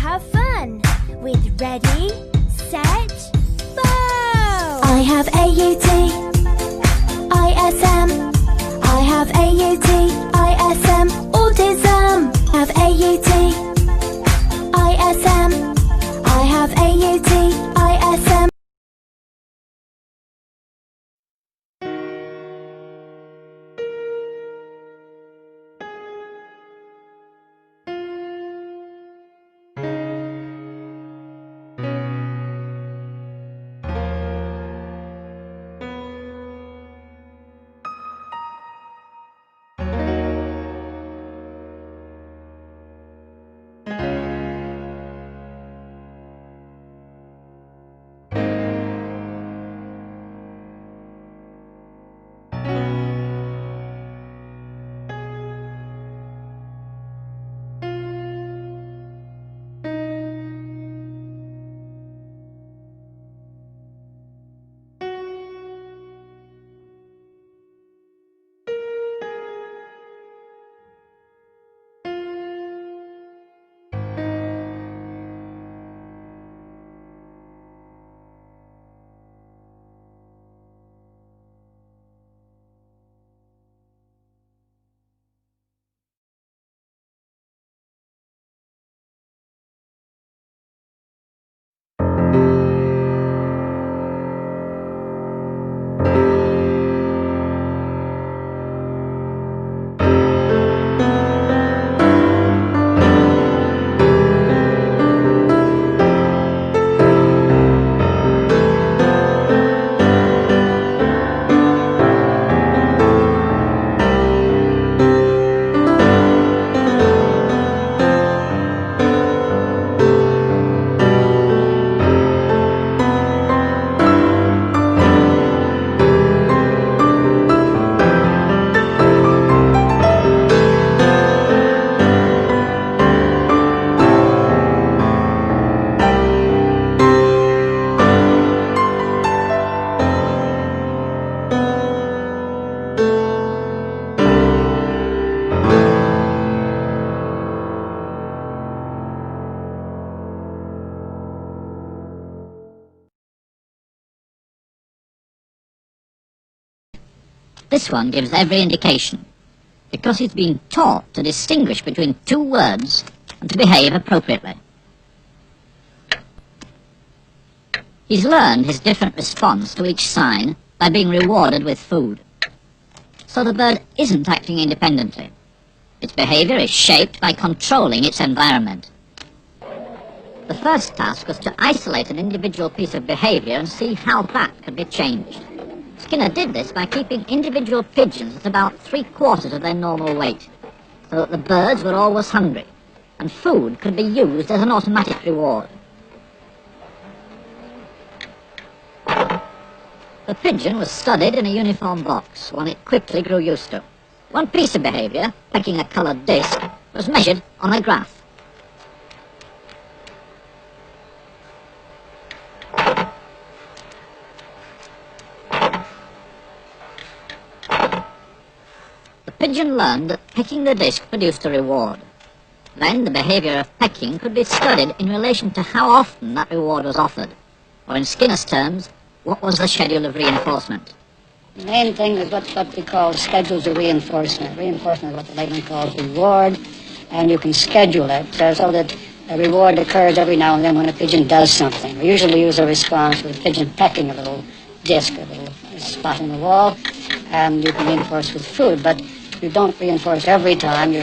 have fun with ready, set, go! I have AUT, ISM. I have AUT, ISM, autism. Have AUT, ISM. I have AUT, ISM. This one gives every indication, because he's been taught to distinguish between two words and to behave appropriately. He's learned his different response to each sign by being rewarded with food. So the bird isn't acting independently. Its behavior is shaped by controlling its environment. The first task was to isolate an individual piece of behavior and see how that could be changed. Skinner did this by keeping individual pigeons at about 3/4 of their normal weight, so that the birds were always hungry, and food could be used as an automatic reward. The pigeon was studied in a uniform box, one it quickly grew used to. One piece of behavior, pecking a coloured disc, was measured on a graph. The pigeon learned that pecking the disc produced a reward. Then the behavior of pecking could be studied in relation to how often that reward was offered, or in Skinner's terms, what was the schedule of reinforcement. The main thing is what we call schedules of reinforcement. Reinforcement is what the layman calls reward, and you can schedule it so that a reward occurs every now and then when a pigeon does something. We usually use a response with a pigeon pecking a little disc, a little spot in the wall, and you can reinforce with food, but you don't reinforce every time.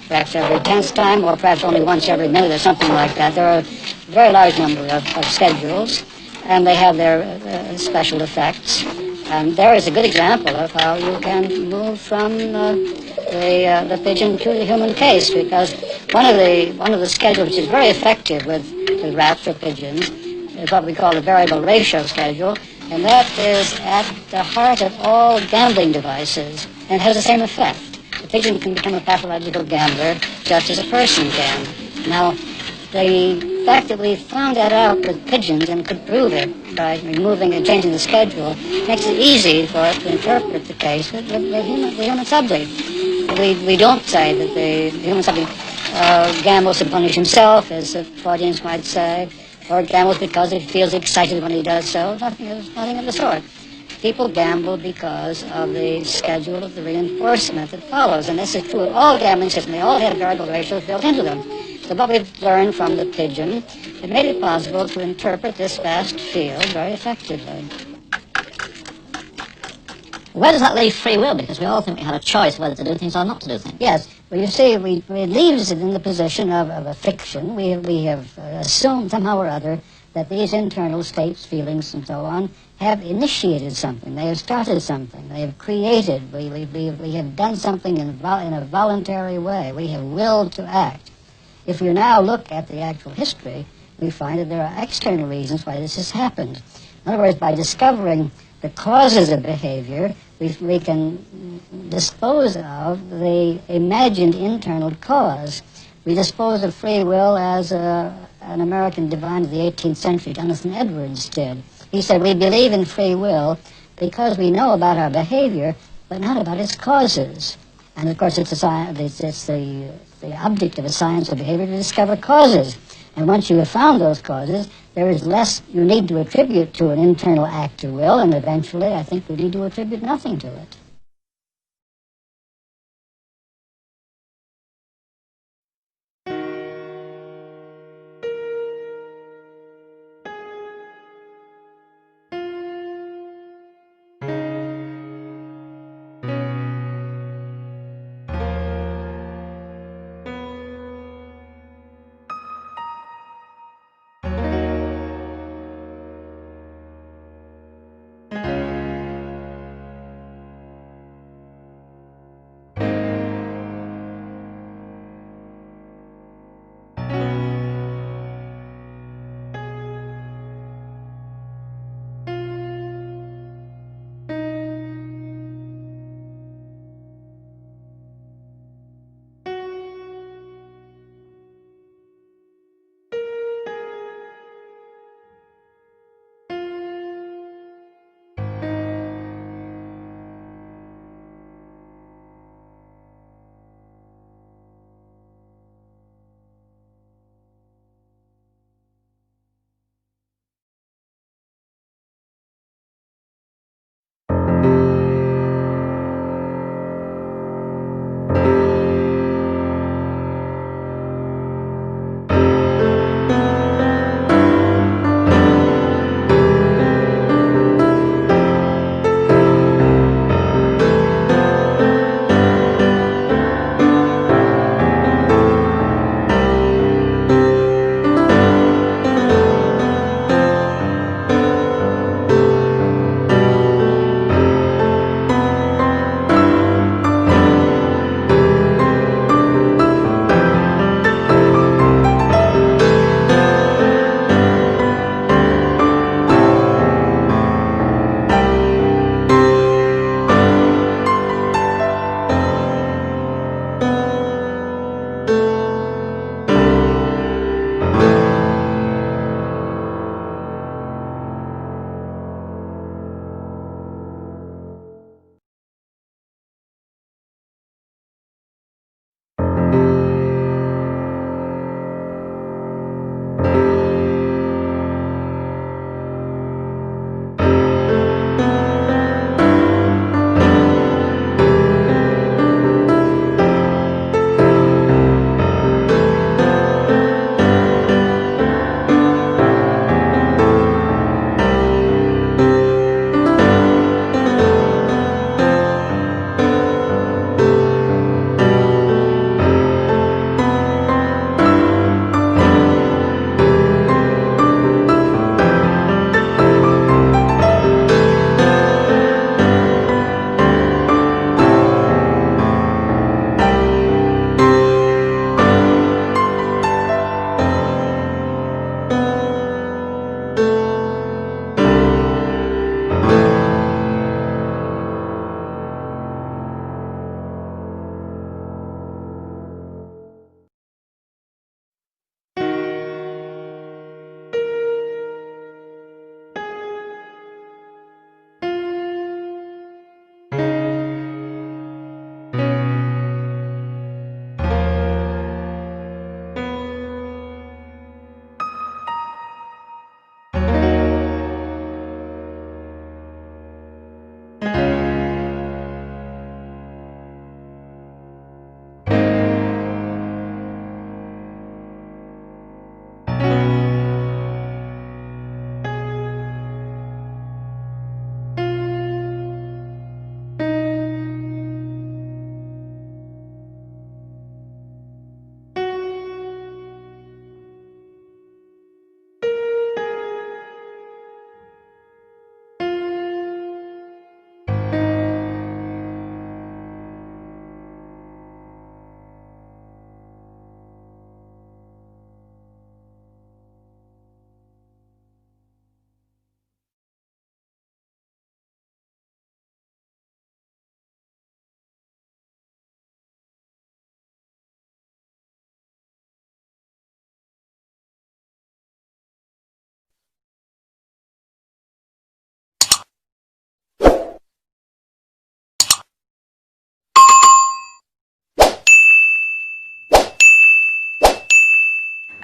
Perhaps every 10th time, or perhaps only once every minute or something like that. There are a very large number of schedules, and they have their special effects. And there is a good example of how you can move from the pigeon to the human case, because one of the schedules which is very effective with rats or pigeons is what we call the variable ratio schedule, and that is at the heart of all gambling devices, and has the same effect. The pigeon can become a pathological gambler just as a person can. Now, the fact that we found that out with pigeons and could prove it by removing and changing the schedule makes it easy for us to interpret the case with the human subject. We don't say that the human subject gambles to punish himself, as the Freudians might say, or gambles because he feels excited when he does so. Nothing of the sort. People gamble because of the schedule of the reinforcement that follows, and this is true of all gambling systems. They all have variable ratios built into them. So what we've learned from the pigeon, it made it possible to interpret this vast field very effectively. Where does that leave free will? Because we all think we have a choice whether to do things or not to do things. Yes. Well, you see, it leaves it in the position of a fiction. We have assumed somehow or other that these internal states, feelings, and so on, have initiated something. They have started something. They have created. We have done something in a voluntary way. We have willed to act. If you now look at the actual history, we find that there are external reasons why this has happened. In other words, by discovering the causes of behavior, we can dispose of the imagined internal cause. We dispose of free will as an American divine of the 18th century, Jonathan Edwards, did. He said, we believe in free will because we know about our behavior, but not about its causes. And of course, it's the object of a science of behavior to discover causes. And once you have found those causes, there is less you need to attribute to an internal act of will, and eventually I think we need to attribute nothing to it.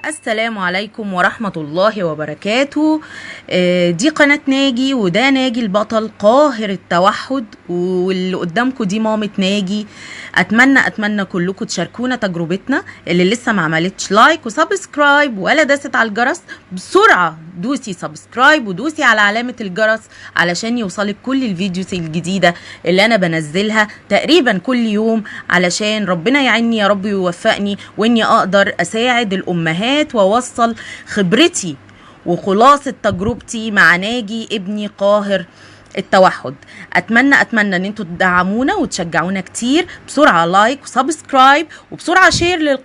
السلام عليكم ورحمة الله وبركاته. دي قناة ناجي وده ناجي البطل قاهر التوحد، واللي قدامكم دي مامة ناجي. اتمنى كلكم تشاركونا تجربتنا. اللي لسه ما عملتش لايك وسبسكرايب ولا داست على الجرس، بسرعة دوسي سبسكرايب ودوسي على علامة الجرس علشان يوصلك كل الفيديوز الجديدة اللي انا بنزلها تقريبا كل يوم، علشان ربنا يعيني يا رب ويوفقني واني اقدر اساعد الامهات واوصل خبرتي وخلاصة تجربتي مع ناجي ابني قاهر التوحد. اتمنى ان انتوا تدعمونا وتشجعونا كتير. بسرعة لايك وسبسكرايب وبسرعة شير للقناة